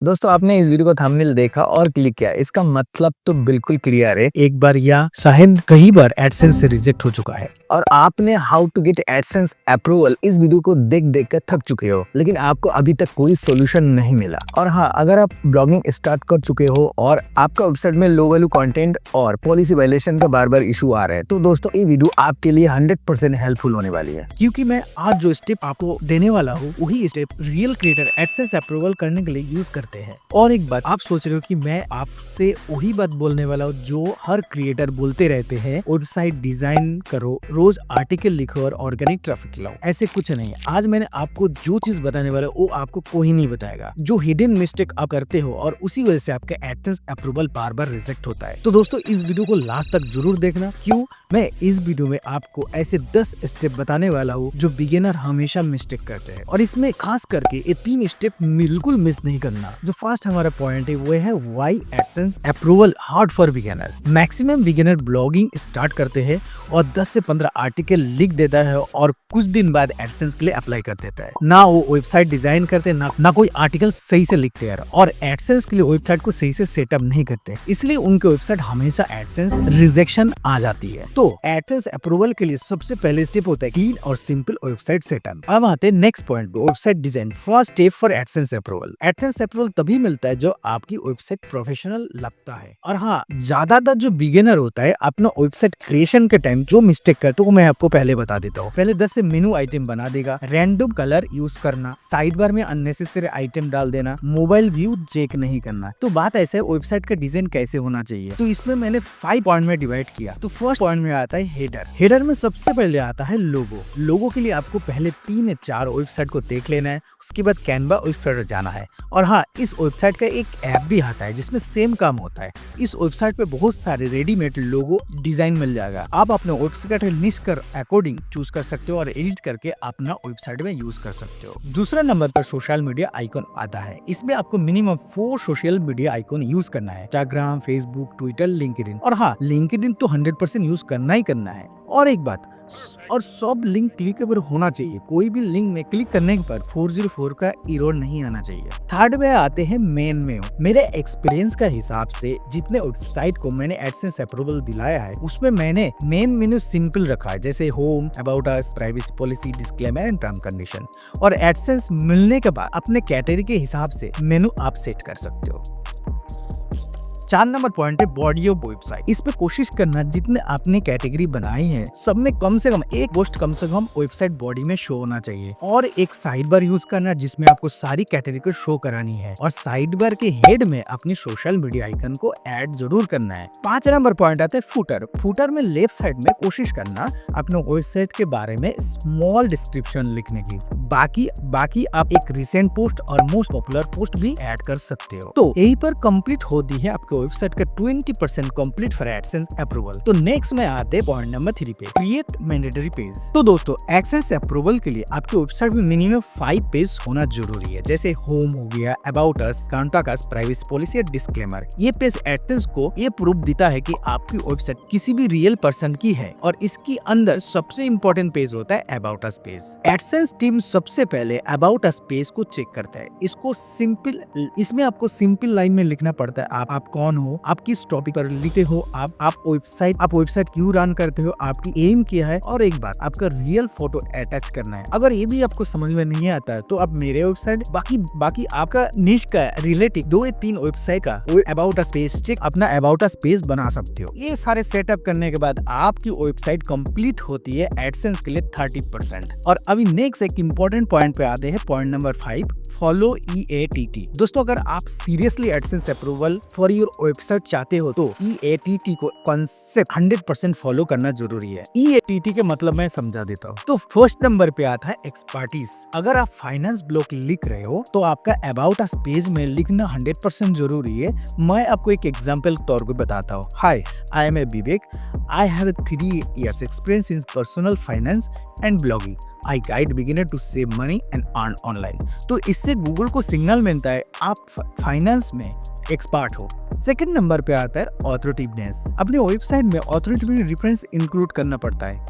दोस्तों आपने इस वीडियो को थंबनेल देखा और क्लिक किया, इसका मतलब तो बिल्कुल क्लियर है। एक बार या शायद कई बार एडसेंस से रिजेक्ट हो चुका है। और आपने how to get AdSense approval इस वीडियो को देख देख कर थक चुके हो, लेकिन आपको अभी तक कोई सॉल्यूशन नहीं मिला। और हाँ, अगर आप ब्लॉगिंग स्टार्ट कर चुके हो और आपका वेबसाइट में लो वैल्यू कंटेंट और पॉलिसी वायलेशन का बार बार इशू आ रहा है, तो दोस्तों ये वीडियो आपके लिए 100% हेल्पफुल होने वाली है। क्योंकि मैं आज जो स्टेप आपको देने वाला हूँ वही step real creator AdSense approval करने के लिए यूज करते हैं। और एक बात आप सोच रहे हो कि मैं आपसे वही बात बोलने वाला हूँ जो हर क्रिएटर बोलते रहते हैं, वेबसाइट डिजाइन करो, रोज आर्टिकल लिखो और ऑर्गेनिक ट्रैफिक लाओ। ऐसे कुछ नहीं। आज मैंने आपको जो चीज बताने वाला वो आपको कोई नहीं बताएगा, जो हिडन मिस्टेक आप करते हो और उसी वजह से आपका एडसेंस अप्रूवल बार बार रिजेक्ट होता है। तो दोस्तों इस वीडियो को लास्ट तक जरूर देखना। क्यों? मैं इस वीडियो में आपको ऐसे 10 स्टेप बताने वाला हूँ जो बिगिनर हमेशा मिस्टेक करते हैं, और इसमें खास करके ये 3 स्टेप बिल्कुल मिस नहीं करना। जो फर्स्ट हमारा पॉइंट है वो है why AdSense approval hard for beginner. Maximum beginner blogging start करते हैं और 10 से 15 आर्टिकल लिख देता है और कुछ दिन बाद एडसेंस के लिए अप्लाई कर देता है। ना वो वेबसाइट डिजाइन करते ना कोई आर्टिकल सही से लिखते हैं, और एडसेंस के लिए वेबसाइट को सही से सेटअप नहीं करते, इसलिए उनके वेबसाइट हमेशा एडसेंस रिजेक्शन आ जाती है। तो एडसेंस अप्रूवल के लिए सबसे पहले स्टेप होता है क्लीन और सिंपल वेबसाइट सेटअप। अब आते हैं next point, website design. First step for AdSense approval. AdSense approval तभी मिलता है जो आपकी वेबसाइट प्रोफेशनल लगता है। और हाँ, ज्यादातर जो बिगिनर होता है अपना वेबसाइट क्रिएशन के टाइम जो मिस्टेक करते हो मैं आपको पहले बता देता हूँ। पहले 10 से मेनू आइटम बना देगा, रैंडम कलर यूज करना, साइड बार में अननेसेसरी आइटम डाल देना, मोबाइल व्यू चेक नहीं करना। तो बात ऐसे है वेबसाइट का डिजाइन कैसे होना चाहिए, तो इसमें मैंने 5 पॉइंट में डिवाइड किया। तो फर्स्ट पॉइंट में आता है हेडर। हेडर में सबसे पहले आता है लोगो। लोगो के लिए आपको पहले 3 या 4 वेबसाइट को देख लेना है, उसके बाद कैनवा वेबसाइट जाना है। और हाँ, इस वेबसाइट का एक ऐप भी आता है जिसमें सेम काम होता है। इस वेबसाइट पे बहुत सारे रेडीमेड लोगो डिजाइन मिल जाएगा। आप अपने वेबसाइट लिस्ट कर अकॉर्डिंग चूज कर सकते हो और एडिट करके अपना वेबसाइट में यूज कर सकते हो। दूसरा नंबर पर सोशल मीडिया आइकन आता है। इसमें आपको minimum 4 social media icon use करना है, इंस्टाग्राम, फेसबुक, ट्विटर, लिंक्डइन। और हाँ, लिंक्डइन तो 100% यूज करना ही करना है। और एक बात, और सब लिंक क्लिकेबल होना चाहिए। कोई भी लिंक में क्लिक करने पर 404 का एरर नहीं आना चाहिए। थर्ड में आते हैं मेन मेनू। मेरे एक्सपीरियंस का हिसाब से जितने वेबसाइट को मैंने एडसेंस अप्रूवल दिलाया है उसमें मैंने मेन मेनू सिंपल रखा है, जैसे home, about us, privacy policy, disclaimer and term condition. और एडसेंस मिलने के बाद अपने कैटेगरी के हिसाब से मेनू आप सेट कर सकते हो। 4 नंबर पॉइंट है बॉडी ऑफ वेबसाइट। इस पे कोशिश करना जितने आपने कैटेगरी बनाई है सब में कम से कम एक पोस्ट कम से कम वेबसाइट बॉडी में शो होना चाहिए, और एक साइड बार यूज करना जिसमें आपको सारी कैटेगरी को शो करानी है, और साइड बार के हेड में अपनी सोशल मीडिया आइकन को ऐड जरूर करना है। 5 नंबर पॉइंट आता है फुटर। फुटर में लेफ्ट साइड में कोशिश करना अपने वेबसाइट के बारे में स्मॉल डिस्क्रिप्शन लिखने की। बाकी आप एक रिसेंट पोस्ट और मोस्ट पॉपुलर पोस्ट भी ऐड कर सकते हो। तो यही पर कंप्लीट होती है आपके वेबसाइट का 20% कंप्लीट फॉर एडसेंस अप्रूवल। तो नेक्स्ट में आते हैं पॉइंट नंबर 3 पे, क्रिएट मैंडेटरी पेज। तो दोस्तों एडसेंस अप्रूवल के लिए आपके वेबसाइट में मिनिमम 5 पेज होना जरूरी है, जैसे होम हो गया, about us, contact us, privacy policy और डिस्क्लेमर। ये पेज एडसेंस को ये प्रूफ देता है कि आपकी वेबसाइट किसी भी रियल पर्सन की है। और इसके अंदर सबसे इंपॉर्टेंट पेज होता है about us page. AdSense team सबसे पहले अबाउट अस पेज को चेक करता है। इसमें आपको सिंपल लाइन में लिखना पड़ता है आप कौन हो, आप किस टॉपिक पर लिखते हो, आप वेबसाइट क्यों रन करते हो, आपकी एम क्या है, और एक बात आपका रियल फोटो अटैच करना है। अगर ये भी आपको समझ में नहीं आता है तो आप मेरे वेबसाइट बाकी आपका निश का रिलेटिव 2 या 3 वेबसाइट का अबाउट अस पेज चेक अपना अबाउट अस पेज बना सकते हो। ये सारे सेटअप करने के बाद आपकी वेबसाइट कंप्लीट होती है एडसेंस के लिए 30%। और अभी नेक्स्ट एक इंपॉर्टेंट पॉइंट पे आते हैं, पॉइंट नंबर 5, फॉलो EATT। दोस्तों अगर आप seriously AdSense approval for your website चाहते हो तो EATT को कॉन्सेप्ट 100% फॉलो करना जरूरी है। EATT के मतलब मैं समझा देता हूँ। तो फर्स्ट नंबर पे आता है एक्सपर्टीज। अगर आप फाइनेंस ब्लॉग लिख रहे हो तो आपका अबाउट अस पेज में लिखना 100% जरूरी है। मैं आपको एक एग्जाम्पल तौर पे बताता हूँ। Hi, I am Vivek, I have 3 years experience in personal finance and blogging. I guide beginner to save money and earn online. तो इससे गूगल को सिग्नल मिलता है आप फाइनेंस में एक्सपर्ट हो, सेकंड नंबर पे आता है ऑथोरेटिवनेस। अपने वेबसाइट में ऑथोरेटिव रेफरेंस इंक्लूड करना पड़ता है।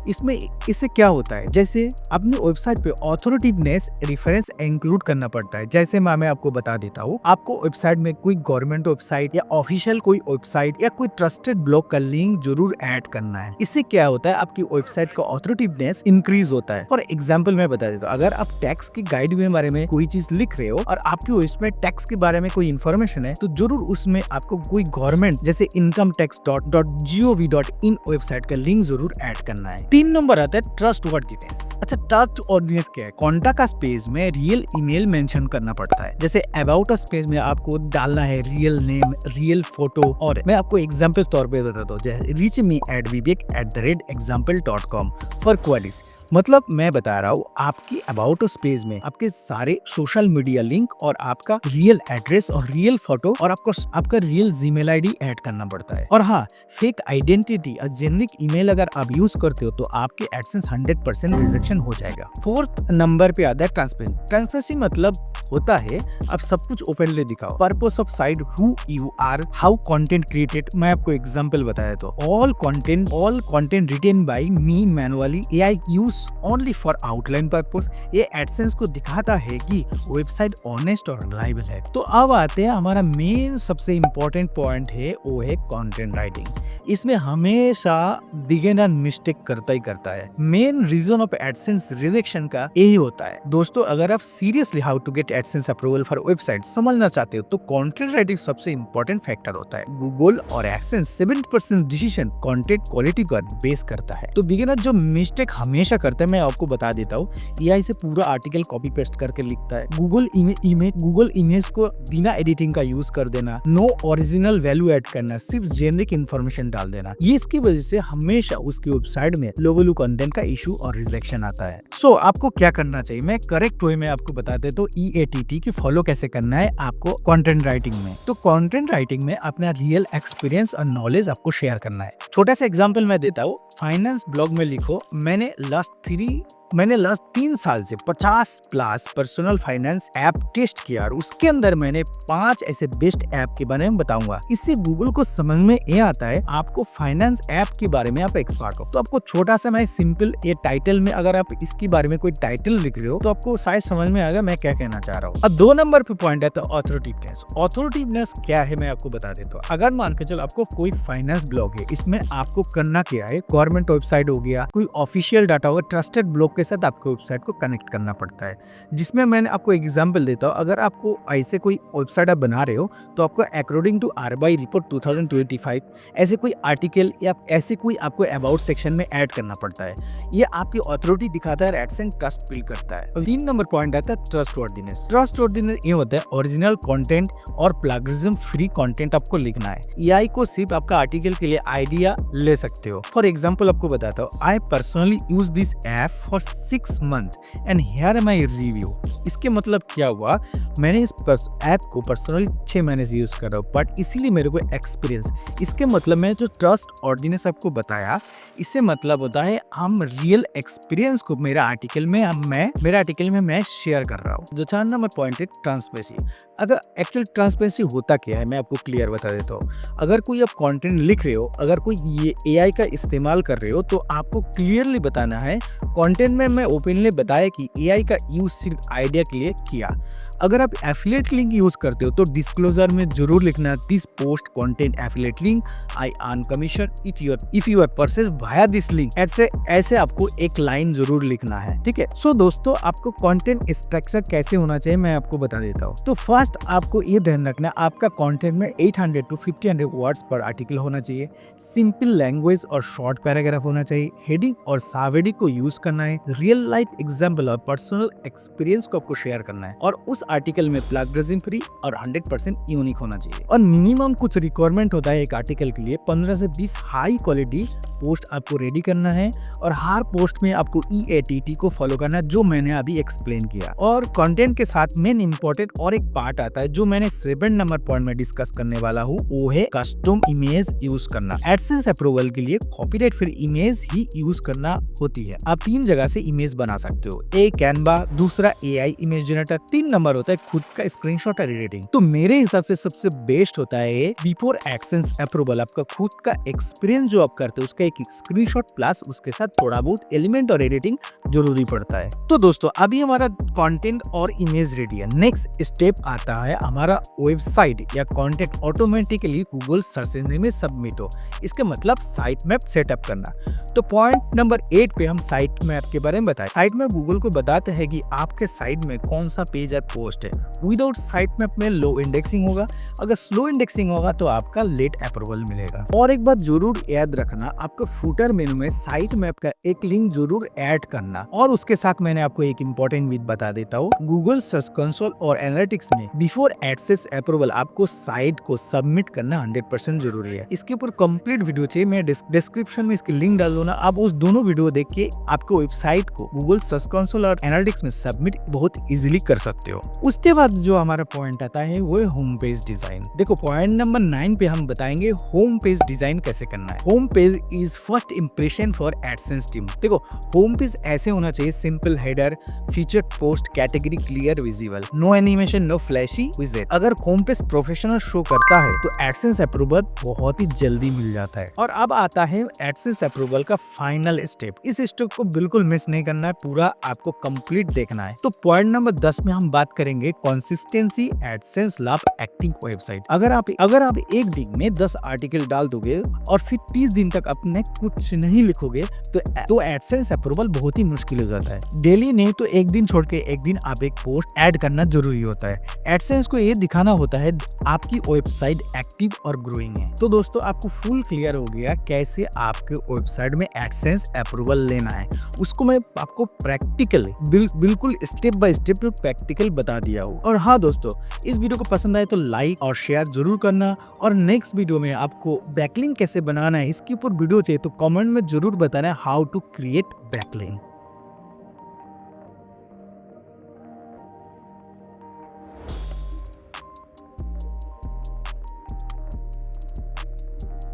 इससे क्या होता है, जैसे अपनी वेबसाइट पे ऑथोरेटिवनेस रेफरेंस इंक्लूड करना पड़ता है। जैसे मैं आपको बता देता हूँ, आपको वेबसाइट में कोई गवर्नमेंट वेबसाइट या ऑफिशियल कोई वेबसाइट या कोई ट्रस्टेड ब्लॉग का लिंक जरूर ऐड करना है। इससे क्या होता है, आपकी वेबसाइट का ऑथोरेटिवनेस इंक्रीज होता है। फॉर एग्जाम्पल मैं बता देता हूँ, अगर आप टैक्स की गाइड के बारे में कोई चीज लिख रहे हो और आपकी वेबसाइट में टैक्स के बारे में कोई इन्फॉर्मेशन है, तो जरूर उसमें आपको कोई गवर्नमेंट जैसे incometax.gov.in वेबसाइट का लिंक जरूर ऐड करना है। 3 नंबर आता है ट्रस्टवर्दीनेस। अच्छा, ट्रस्टवर्दीनेस क्या है? कॉन्टैक्ट अस पेज में रियल ईमेल मेंशन करना पड़ता है। जैसे अबाउट अस पेज में आपको डालना है रियल नेम, रियल फोटो। और मैं आपको एग्जांपल तौर पे बताता हूँ, जैसे reach me at vivek@example.com for Qualis. मतलब मैं बता रहा हूँ, आपकी अबाउट उस पेज में आपके सारे सोशल मीडिया लिंक और आपका रियल एड्रेस और रियल फोटो और आपका रियल जीमेल आईडी ऐड करना पड़ता है। और हाँ, फेक आइडेंटिटी और जेनरिक ईमेल अगर आप यूज करते हो तो आपके एडसेंस 100% रिजेक्शन हो जाएगा। 4th नंबर पे आता है ट्रांसपेरेंसी। ट्रांसपेरेंसी मतलब होता है आप सब कुछ ओपनली दिखाओ। Purpose of site, who you are, how content created. मैं आपको एग्जांपल बताया तो all content written by me manually, AI use only for outline purpose. ये एडसेंस को दिखाता है कि वेबसाइट ऑनेस्ट और रिलायबल है। तो अब आते हैं हमारा मेन सबसे इम्पोर्टेंट पॉइंट है, वो है कंटेंट राइटिंग। इसमें हमेशा बिगिनर मिस्टेक करता है। Main reason of AdSense rejection का यही होता है। दोस्तों, अगर आप seriously how to get AdSense approval for website समझना चाहते हो तो कंटेंट राइटिंग सबसे इंपॉर्टेंट फैक्टर होता है। गूगल और एडसेंस 70% डिसीजन कंटेंट क्वालिटी पर बेस करता है। तो बिगिनर जो मिस्टेक हमेशा करता है, मैं आपको बता देता हूँ, एआई से पूरा आर्टिकल कॉपी पेस्ट करके लिखता है। गूगल इमेज को बिना एडिटिंग का यूज कर देना, नो ओरिजिनल वैल्यू ऐड करना, सिर्फ जेनरिक इन्फॉर्मेशन डाल देना। ये इसकी वजह से हमेशा उसकी वेबसाइट में लो वैल्यू कंटेंट का इशू और रिजेक्शन आता है। सो आपको क्या करना चाहिए, मैं करेक्ट वे में आपको बता देता हूँ EATT की फॉलो कैसे करना है आपको कंटेंट राइटिंग में। तो कंटेंट राइटिंग में अपना रियल एक्सपीरियंस और नॉलेज आपको शेयर करना है। छोटा सा एग्जांपल मैं देता हूँ, फाइनेंस ब्लॉग में लिखो, मैंने लास्ट 3 साल से 50+ पर्सनल फाइनेंस ऐप टेस्ट किया और उसके अंदर मैंने 5 ऐसे बेस्ट ऐप के बारे में बताऊंगा। इससे गूगल को समझ में ये आता है आपको फाइनेंस ऐप के बारे में आप एक्सपर्ट हो। तो आपको छोटा सा मैं सिंपल ये टाइटल में, अगर आप इसके बारे में कोई टाइटल लिख रहे हो तो आपको शायद समझ में आएगा मैं क्या कहना चाह रहा हूँ। अब 2 नंबर पे पॉइंट है तो ऑथोरेटिवनेस। ऑथोरेटिवनेस क्या है, मैं आपको बता देता हूँ। अगर मान के चलो आपको कोई फाइनेंस ब्लॉग है, इसमें आपको करना क्या है, गवर्नमेंट वेबसाइट हो गया, कोई ऑफिशियल डाटा होगा, ट्रस्टेड ब्लॉग के साथ आपको वेबसाइट को कनेक्ट करना पड़ता है। जिसमें मैंने आपको एग्जांपल देता हूँ, अगर आपको ऐसे कोई वेबसाइट आप बना रहे हो तो आपको अकॉर्डिंग टू RBI रिपोर्ट 2025 ऐसे कोई आर्टिकल या ऐसे कोई आपको अबाउट सेक्शन में ऐड करना पड़ता है। ये आपकी अथॉरिटी दिखाता है, एडसेंस ट्रस्ट बिल्ड करता है। 3 नंबर पॉइंट आता है ट्रस्टवर्दीनेस। ट्रस्टवर्दीनेस ये होता है ओरिजिनल कंटेंट और प्लैगियरिज्म फ्री कंटेंट आपको लिखना है। एआई को सिर्फ आपका आर्टिकल के लिए आइडिया ले सकते हो। फॉर एग्जांपल आपको बताता हूँ, I personally use this app for 6 month and here है माई रिव्यू। इसके मतलब क्या हुआ, मैंने इस ऐप को पर्सनली 6 महीने से यूज कर रहा हूँ, बट इसीलिए मेरे को एक्सपीरियंस। इसके मतलब मैं जो ट्रस्टवर्दीनेस आपको बताया, इससे मतलब होता है हम रियल एक्सपीरियंस को मेरा आर्टिकल में मैं शेयर कर रहा हूँ। जो 4 नंबर पॉइंट है ट्रांसपेरेंसी। अगर एक्चुअल ट्रांसपेरेंसी होता क्या है, मैं आपको क्लियर बता देता हूँ। अगर कोई आप कंटेंट लिख रहे हो, अगर कोई ये एआई का इस्तेमाल कर रहे हो, तो आपको क्लियरली बताना है। कंटेंट में मैं ओपनली बताया कि एआई का यूज सिर्फ आइडिया के लिए किया। अगर आप एफिलिएट लिंक यूज करते हो तो डिस्क्लोजर में जरूर लिखना, this post content affiliate link, I earn commission if you are purchase via this link. ऐसे आपको एक लाइन जरूर लिखना है, ठीक है। सो दोस्तों, आपको कंटेंट स्ट्रक्चर कैसे होना चाहिए मैं आपको बता देता हूँ। तो फर्स्ट आपको ये ध्यान रखना, आपका कंटेंट में 800 to 1500 वर्ड्स पर आर्टिकल होना चाहिए। सिंपल लैंग्वेज और शॉर्ट पैराग्राफ होना चाहिए। हेडिंग और सब हेडिंग को यूज करना है। रियल लाइफ एग्जाम्पल और पर्सनल एक्सपीरियंस को आपको शेयर करना है। और उस आर्टिकल में प्लैगियरिज्म फ्री और 100% यूनिक होना चाहिए। और मिनिमम कुछ रिक्वायरमेंट होता है एक आर्टिकल के लिए, 15 से 20 हाई क्वालिटी पोस्ट आपको रेडी करना है। और हर पोस्ट में आपको EATT को फॉलो करना है, जो मैंने अभी एक्सप्लेन किया। और कंटेंट के साथ मेन इंपॉर्टेंट और एक पार्ट आता है जो मैंने 7 नंबर पॉइंट में डिस्कस करने वाला हूँ, वो है कस्टम इमेज यूज करना। एडसेंस अप्रूवल के लिए कॉपीराइट फ्री इमेज ही यूज करना होती है। आप 3 जगह से से इमेज बना सकते हो। एक कैनवा, दूसरा AI इमेज जनरेटर, 3 नंबर होता है खुद का स्क्रीनशॉट एडिटिंग। तो मेरे हिसाब से सबसे बेस्ट होता है बिफोर एडसेंस अप्रूवल। आपका खुद का एक्सपीरियंस जो आप करते हो उसका एक स्क्रीनशॉट प्लस उसके साथ थोड़ा बहुत एलिमेंट और एडिटिंग जरूरी पड़ता है। तो दोस्तों अभी हमारा कंटेंट और इमेज रेडी है। नेक्स्ट स्टेप आता है हमारा वेबसाइट या content automatically Google search engine में सबमिट हो। इसके मतलब साइट मैप सेटअप करना। तो पॉइंट नंबर 8 पे हम साइट मैप के बारे में बताएं। साइट मैप गूगल को बताते हैं कि आपके साइट में कौन सा पेज या पोस्ट है। विदाउट साइट मैप में लो इंडेक्सिंग होगा, अगर स्लो इंडेक्सिंग होगा तो आपका लेट अप्रूवल मिलेगा। और एक बात जरूर याद रखना, आपको फुटर मेनू में साइट मैप का एक लिंक जरूर ऐड करना। और उसके साथ मैंने आपको एक इंपॉर्टेंट बात बता देता हूँ, गूगल सर्च कंसोल और एनालिटिक्स में बिफोर एडसेंस अप्रूवल आपको साइट को सबमिट करना 100% जरूरी है। इसके ऊपर कंप्लीट वीडियो चाहिए, मैं डिस्क्रिप्शन में इसकी लिंक डाल दूंगा। आप उस दोनों वीडियो देख के आपको वेबसाइट को गूगल सर्च कंसोल और एनालिटिक्स में सबमिट बहुत इजीली कर सकते हो। उसके बाद जो हमारा पॉइंट आता है वो है होम पेज डिजाइन। देखो पॉइंट नंबर 9 पे हम बताएंगे होम पेज डिजाइन कैसे करना है। Home page is first impression for AdSense team. देखो होम पेज ऐसे होना चाहिए, simple header, feature post, category clear, visible, no animation, no flashy विजेट। अगर होम पेज प्रोफेशनल शो करता है तो एडसेंस अप्रूवल बहुत ही जल्दी मिल जाता है। और अब आता है एडसेंस अप्रूवल का फाइनल स्टेप। इस स्टेप को बिल्कुल मिस नहीं करना है, पूरा आपको कंप्लीट देखना है। तो पॉइंट नंबर 10 में हम बात करेंगे कंसिस्टेंसी एडसेंस लाभ एक्टिंग वेबसाइट। अगर आप एक दिन में 10 आर्टिकल डाल दोगे और फिर 30 दिन तक अपने कुछ नहीं लिखोगे तो एडसेंस अप्रूवल बहुत ही मुश्किल हो जाता है। डेली नहीं तो एक दिन छोड़ के एक दिन आप एक पोस्ट ऐड करना जरूरी होता है। एडसेंस को ये दिखाना होता है आपकी वेबसाइट एक्टिव और ग्रोइंग है। तो दोस्तों आपको फुल क्लियर हो गया कैसे आपके वेबसाइट में एडसेंस अप्रूवल लेना है। उसको मैं आपको प्रैक्टिकली बिल्कुल स्टेप बाय स्टेप प्रैक्टिकल बता दिया हूँ। और हाँ दोस्तों, इस वीडियो को पसंद आए तो लाइक और शेयर जरूर करना। और नेक्स्ट वीडियो में आपको बैकलिंक कैसे बनाना है इसके ऊपर वीडियो चाहिए तो कमेंट में जरूर बताना हाउ टू क्रिएट बैकलिंक।